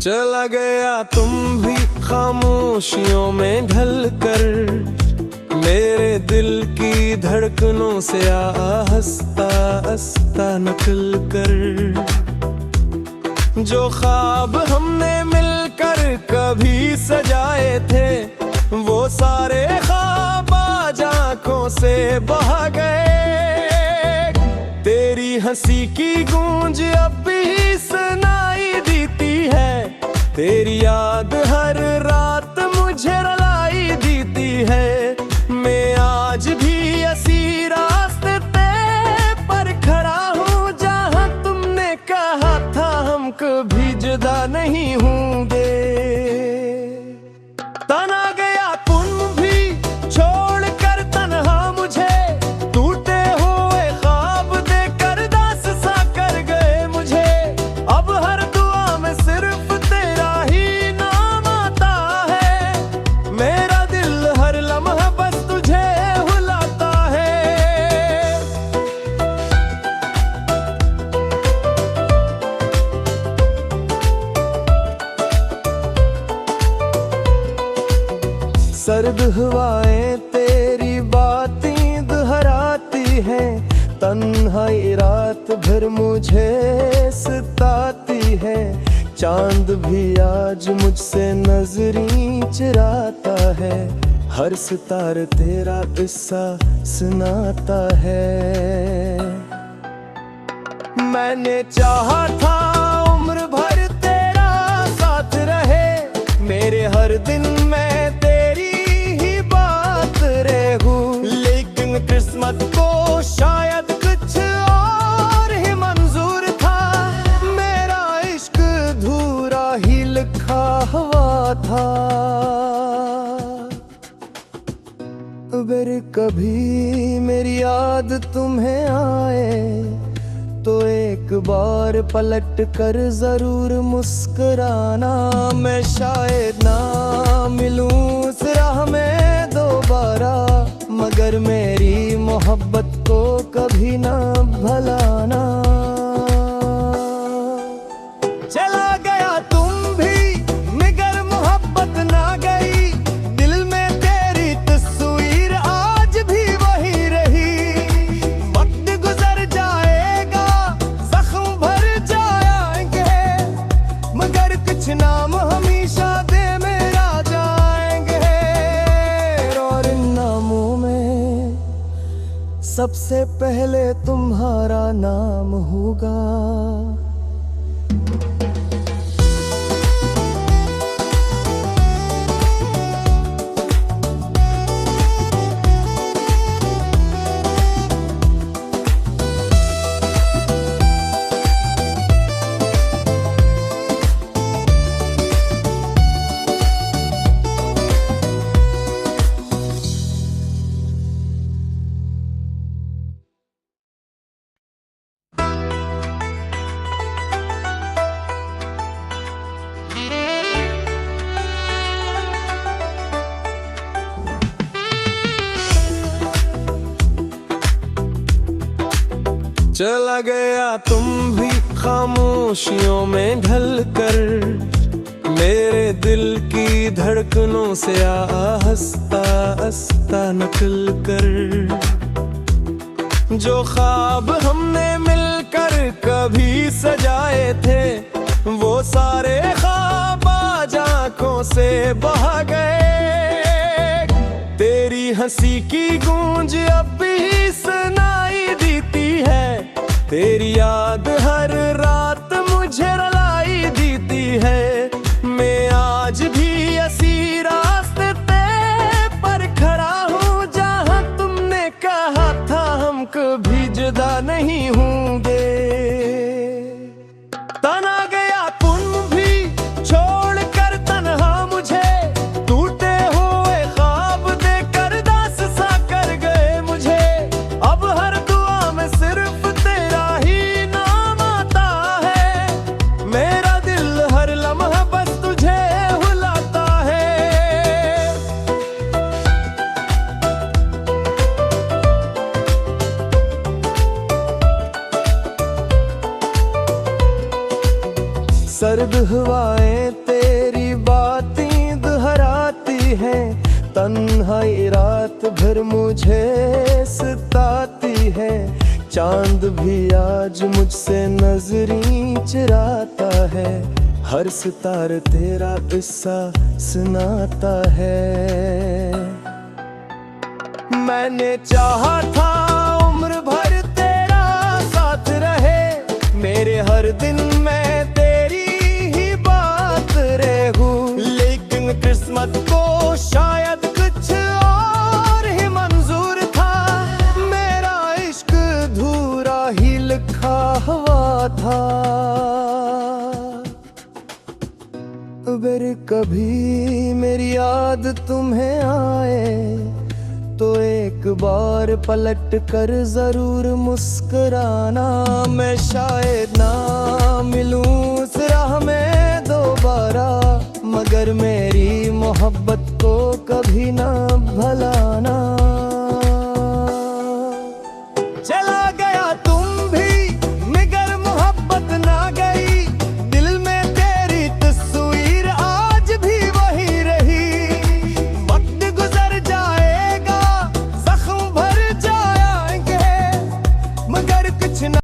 चला गया तुम भी खामोशियों में ढल कर, मेरे दिल की धड़कनों से आहिस्ता आहिस्ता नकल कर। जो ख्वाब हमने मिलकर कभी सजाए थे, वो सारे ख्वाब आज आँखों से बहा गए। तेरी हंसी की गूंज अब भी सुनाई देती है, तेरी याद हर रात मुझे रुलाई देती है। मैं आज भी इसी रास्ते पर खड़ा हूँ, जहाँ तुमने कहा था हम कभी जुदा नहीं होंगे। तना गया तुम भी छोड़ कर तन्हा मुझे, टूटे हुए ख्वाब देकर दास सा कर गए मुझे। अब हर दुआ में सिर्फ तेरा ही नाम आता है, मेरा दिल हर लम्हा बस तुझे बुलाता है। सर्द हवाएं तेरी बातें दोहराती हैं, तन्हाई रात भर मुझे सताती है। चांद भी आज मुझसे नजरें चुराता है, हर सितारा तेरा किस्सा सुनाता है। मैंने चाहा था उम्र भर तेरा साथ रहे, मेरे हर दिन में तेरी ही बात रहूं। लेकिन किस्मत को शायद कुछ और ही मंजूर था, मेरा इश्क अधूरा ही लिखा हुआ था। अगर कभी मेरी याद तुम्हें आए, तो एक बार पलट कर जरूर मुस्कुराना। मैं शायद ना मिलूं उस राह में दोबारा, मगर मेरी मोहब्बत को कभी ना भुलाना। चला गया तुम भी मगर मोहब्बत ना गई, दिल में तेरी तस्वीर आज भी वही रही। वक्त गुजर जाएगा, जख्म भर जाएंगे, मगर कुछ नाम हमेशा दे मेरा जाएंगे। और इन नामों में सबसे पहले तुम्हारा नाम होगा। चला गया तुम भी खामोशियों में ढल कर, मेरे दिल की धड़कनों से आहिस्ता आहिस्ता नकल कर। जो ख्वाब हमने मिलकर कभी सजाए थे, वो सारे ख्वाब आज आँखों से बहा गए। तेरी हंसी की गूंज अब भी सुनाई देती है, तेरी याद हर रात मुझे रुलाई देती है। मैं आज भी इसी रास्ते पर खड़ा हूँ, जहाँ तुमने कहा था हम कभी जुदा नहीं होंगे। तना गया तुम भी छोड़ कर तन्हा मुझे, टूटे हुए ख्वाब देकर दास सा कर गए मुझे। अब हर दुआ में सिर्फ तेरा ही नाम आता है, हवाएं तेरी बातें दोहराती हैं, तन्हाई रात भर मुझे सताती है। चांद भी आज मुझसे नजरें चुराता है, हर सितार तेरा किस्सा सुनाता है। मैंने चाहा था उम्र भर तेरा साथ रहे, मेरे हर दिन में तेरी ही बात रहूं। लेकिन किस्मत को शायद कुछ और ही मंजूर था, मेरा इश्क अधूरा ही लिखा हुआ था। अगर कभी मेरी याद तुम्हें आए तो एक बार पलट कर जरूर मुस्कुराना। मैं शायद ना मिलूं उस राह में दोबारा, मगर मेरी मोहब्बत को कभी ना भला